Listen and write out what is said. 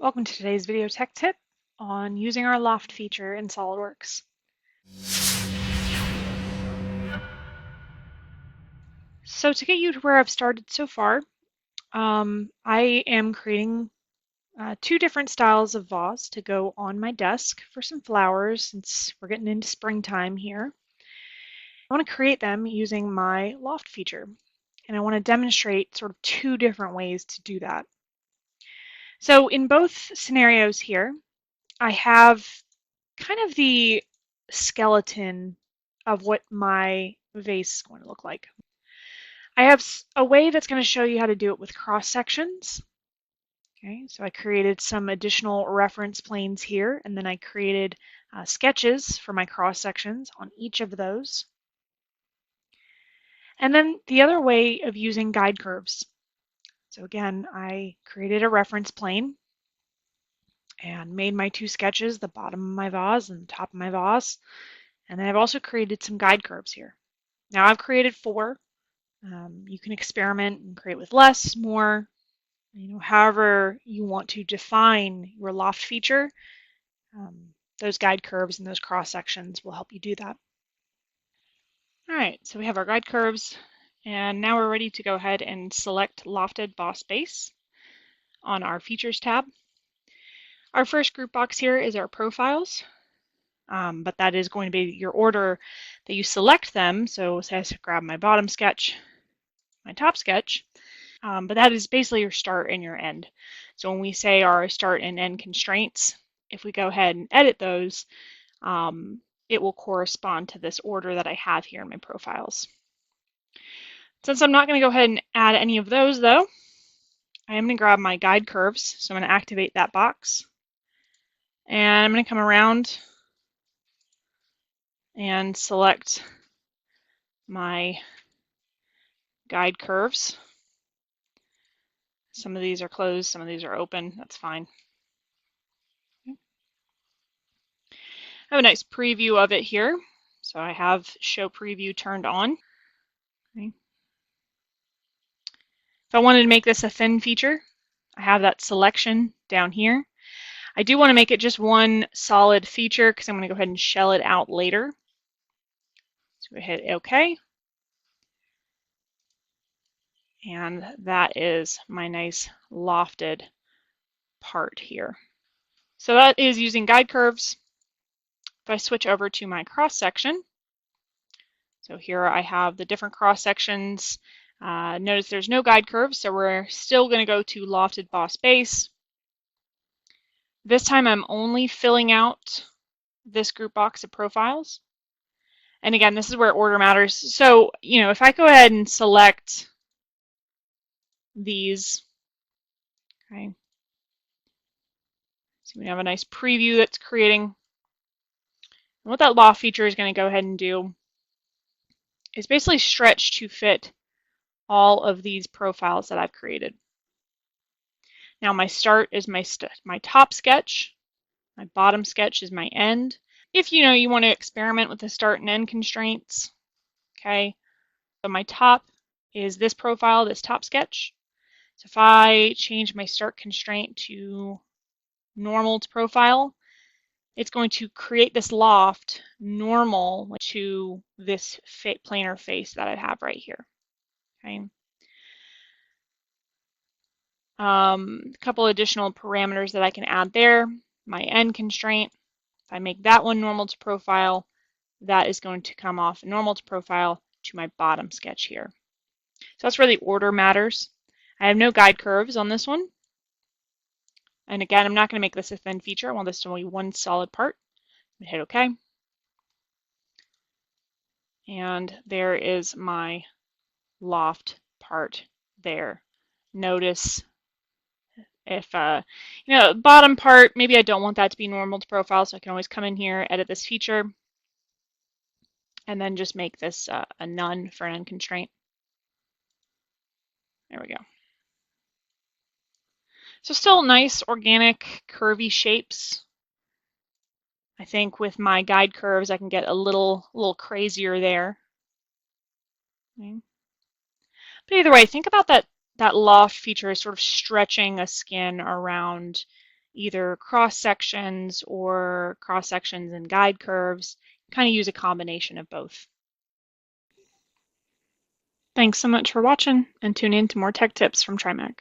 Welcome to today's video tech tip on using our Loft feature in SOLIDWORks. So to get you to where I've started so far, I am creating two different styles of vase to go on my desk for some flowers since we're getting into springtime here. I want to create them using my Loft feature, and I want to demonstrate sort of two different ways to do that. So in both scenarios here, I have kind of the skeleton of what my vase is going to look like. I have a way that's going to show you how to do it with cross sections. Okay, so I created some additional reference planes here, and then I created sketches for my cross sections on each of those. And then the other way of using guide curves. So again, I created a reference plane and made my two sketches, the bottom of my vase and the top of my vase. And then I've also created some guide curves here. Now I've created four. You can experiment and create with less, more, however you want to define your Loft feature. Those guide curves and those cross sections will help you do that. All right, so we have our guide curves, and now we're ready to go ahead and select Lofted Boss Base on our Features tab. Our first group box here is our profiles, but that is going to be your order that you select them. So say I grab my bottom sketch, my top sketch, but that is basically your start and your end. So when we say our start and end constraints, if we go ahead and edit those, it will correspond to this order that I have here in my profiles. Since I'm not going to go ahead and add any of those though, I am going to grab my guide curves. So I'm going to activate that box. And I'm going to come around and select my guide curves. Some of these are closed, some of these are open, that's fine. Okay. I have a nice preview of it here. So I have show preview turned on. Okay. If I wanted to make this a thin feature, I have that selection down here. I do want to make it just one solid feature because I'm going to go ahead and shell it out later. So we hit OK. And that is my nice lofted part here. So that is using guide curves. If I switch over to my cross section, so here I have the different cross sections. Notice there's no guide curves, so we're still going to go to Lofted Boss Base. This time I'm only filling out this group box of profiles. And again, this is where order matters. So, if I go ahead and select these, okay, so we have a nice preview that's creating. And what that Loft feature is going to go ahead and do is basically stretch to fit all of these profiles that I've created. Now my start is my top sketch, my bottom sketch is my end. If you want to experiment with the start and end constraints, okay, so my top is this profile, this top sketch. So if I change my start constraint to normal to profile, it's going to create this loft normal to this planar face that I have right here. Okay. A couple additional parameters that I can add there. My end constraint, if I make that one normal to profile, that is going to come off normal to profile to my bottom sketch here. So that's where the order matters. I have no guide curves on this one. And again, I'm not going to make this a thin feature. I want this to be one solid part. I'm going to hit OK. And there is my loft part there. Notice if, bottom part, maybe I don't want that to be normal to profile, so I can always come in here, edit this feature, and then just make this a none for an end constraint. There we go. So still nice, organic, curvy shapes. I think with my guide curves, I can get a little crazier there. Okay. But either way, think about that loft feature as sort of stretching a skin around, either cross sections or cross sections and guide curves. Kind of use a combination of both. Thanks so much for watching, and tune in to more tech tips from TriMech.